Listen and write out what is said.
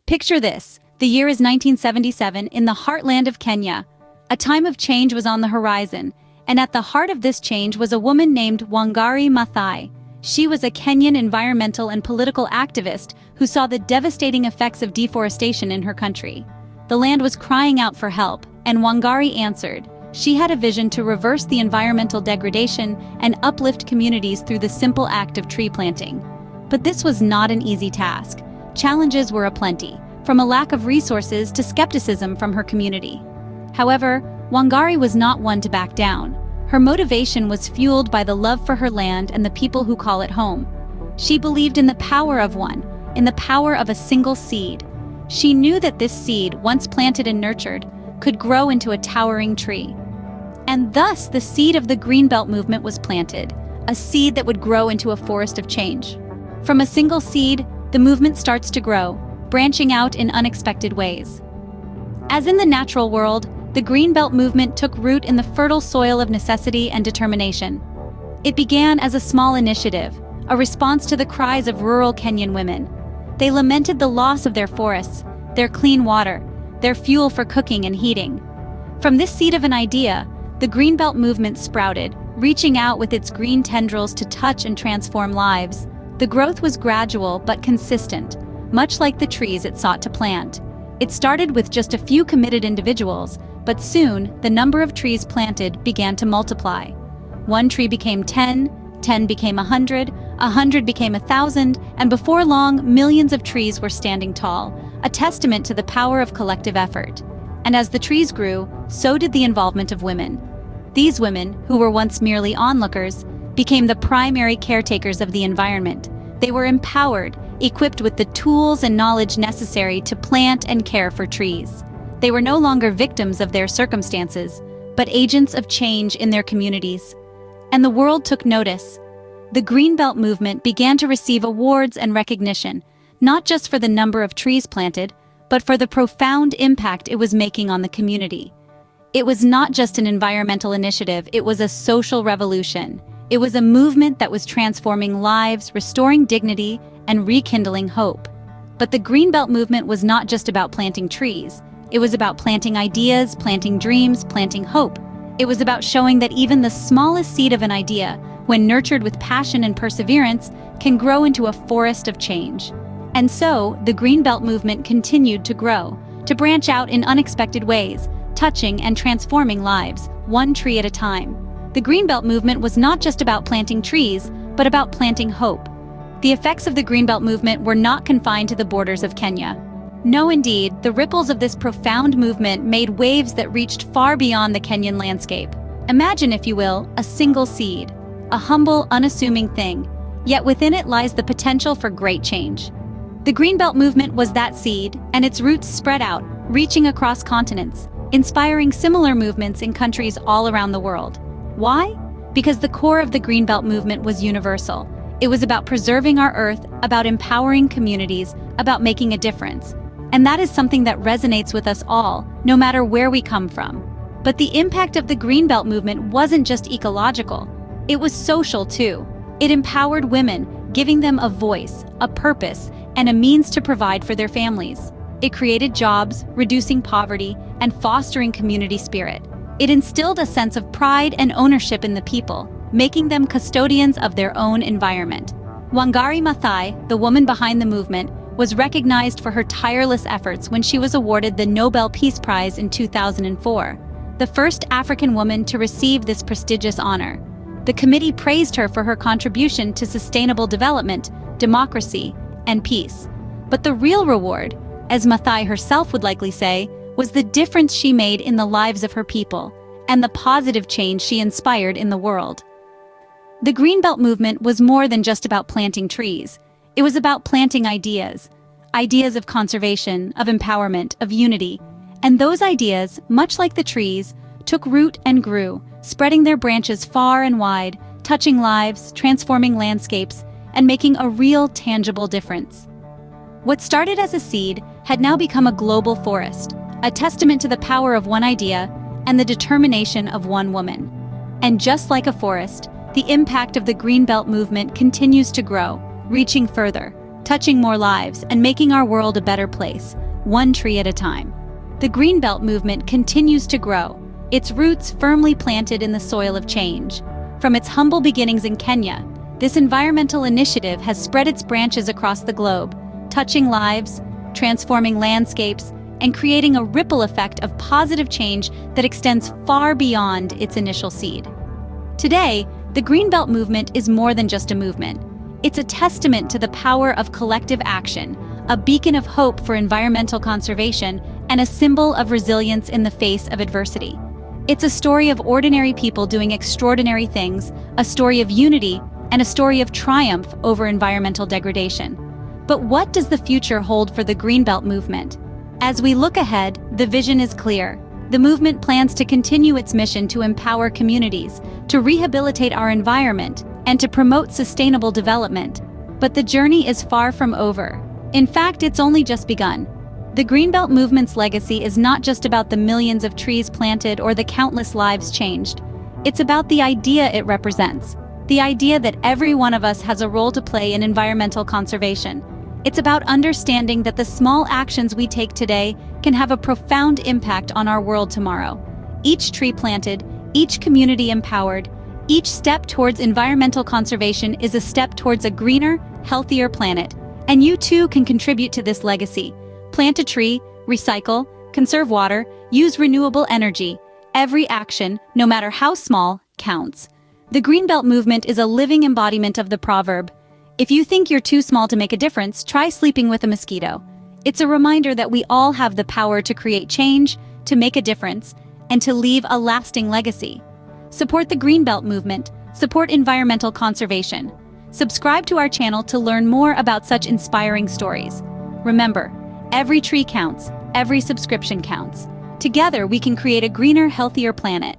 Picture this. The year is 1977 in the heartland of Kenya. A time of change was on the horizon, and at the heart of this change was a woman named Wangari Maathai. She was a Kenyan environmental and political activist who saw the devastating effects of deforestation in her country. The land was crying out for help, and Wangari answered. She had a vision to reverse the environmental degradation and uplift communities through the simple act of tree planting. But this was not an easy task. Challenges were aplenty, from a lack of resources to skepticism from her community. However, Wangari was not one to back down. Her motivation was fueled by the love for her land and the people who call it home. She believed in the power of one, in the power of a single seed. She knew that this seed, once planted and nurtured, could grow into a towering tree. And thus, the seed of the Greenbelt Movement was planted, a seed that would grow into a forest of change. From a single seed, the movement starts to grow, branching out in unexpected ways. As in the natural world, the Greenbelt Movement took root in the fertile soil of necessity and determination. It began as a small initiative, a response to the cries of rural Kenyan women. They lamented the loss of their forests, their clean water, their fuel for cooking and heating. From this seed of an idea, the Greenbelt Movement sprouted, reaching out with its green tendrils to touch and transform lives. The growth was gradual but consistent, much like the trees it sought to plant. It started with just a few committed individuals, but soon the number of trees planted began to multiply. One tree became 10, 10 became 100, 100 became 1,000, and before long, millions of trees were standing tall, a testament to the power of collective effort. And as the trees grew, so did the involvement of women. These women, who were once merely onlookers, became the primary caretakers of the environment. They were empowered, equipped with the tools and knowledge necessary to plant and care for trees. They were no longer victims of their circumstances, but agents of change in their communities. And the world took notice. The Greenbelt Movement began to receive awards and recognition, not just for the number of trees planted, but for the profound impact it was making on the community. It was not just an environmental initiative, it was a social revolution. It was a movement that was transforming lives, restoring dignity, and rekindling hope. But the Greenbelt Movement was not just about planting trees. It was about planting ideas, planting dreams, planting hope. It was about showing that even the smallest seed of an idea, when nurtured with passion and perseverance, can grow into a forest of change. And so, the Greenbelt Movement continued to grow, to branch out in unexpected ways, touching and transforming lives, one tree at a time. The Greenbelt Movement was not just about planting trees, but about planting hope. The effects of the Greenbelt Movement were not confined to the borders of Kenya. No, indeed, the ripples of this profound movement made waves that reached far beyond the Kenyan landscape. Imagine, if you will, a single seed, a humble, unassuming thing, yet within it lies the potential for great change. The Greenbelt Movement was that seed, and its roots spread out, reaching across continents, inspiring similar movements in countries all around the world. Why? Because the core of the Greenbelt Movement was universal. It was about preserving our Earth, about empowering communities, about making a difference. And that is something that resonates with us all, no matter where we come from. But the impact of the Greenbelt Movement wasn't just ecological. It was social too. It empowered women, giving them a voice, a purpose, and a means to provide for their families. It created jobs, reducing poverty, and fostering community spirit. It instilled a sense of pride and ownership in the people, making them custodians of their own environment. Wangari Maathai, the woman behind the movement, was recognized for her tireless efforts when she was awarded the Nobel Peace Prize in 2004, the first African woman to receive this prestigious honor. The committee praised her for her contribution to sustainable development, democracy, and peace. But the real reward, as Maathai herself would likely say, was the difference she made in the lives of her people and the positive change she inspired in the world. The Greenbelt Movement was more than just about planting trees. It was about planting ideas of conservation, of empowerment, of unity. And those ideas, much like the trees, took root and grew, spreading their branches far and wide, touching lives, transforming landscapes, and making a real, tangible difference. What started as a seed had now become a global forest, a testament to the power of one idea and the determination of one woman. And just like a forest, the impact of the Greenbelt Movement continues to grow, reaching further, touching more lives and making our world a better place, one tree at a time. The Greenbelt Movement continues to grow, its roots firmly planted in the soil of change. From its humble beginnings in Kenya, this environmental initiative has spread its branches across the globe, touching lives, transforming landscapes, and creating a ripple effect of positive change that extends far beyond its initial seed. Today, the Greenbelt Movement is more than just a movement. It's a testament to the power of collective action, a beacon of hope for environmental conservation, and a symbol of resilience in the face of adversity. It's a story of ordinary people doing extraordinary things, a story of unity, and a story of triumph over environmental degradation. But what does the future hold for the Greenbelt Movement? As we look ahead, the vision is clear. The movement plans to continue its mission to empower communities, to rehabilitate our environment, and to promote sustainable development. But the journey is far from over. In fact, it's only just begun. The Greenbelt Movement's legacy is not just about the millions of trees planted or the countless lives changed. It's about the idea it represents. The idea that every one of us has a role to play in environmental conservation. It's about understanding that the small actions we take today can have a profound impact on our world tomorrow. Each tree planted, each community empowered, each step towards environmental conservation is a step towards a greener, healthier planet. And you too can contribute to this legacy. Plant a tree, recycle, conserve water, use renewable energy. Every action, no matter how small, counts. The Greenbelt Movement is a living embodiment of the proverb, "If you think you're too small to make a difference, try sleeping with a mosquito." It's a reminder that we all have the power to create change, to make a difference, and to leave a lasting legacy. Support the Greenbelt Movement, support environmental conservation. Subscribe to our channel to learn more about such inspiring stories. Remember, every tree counts, every subscription counts. Together we can create a greener, healthier planet.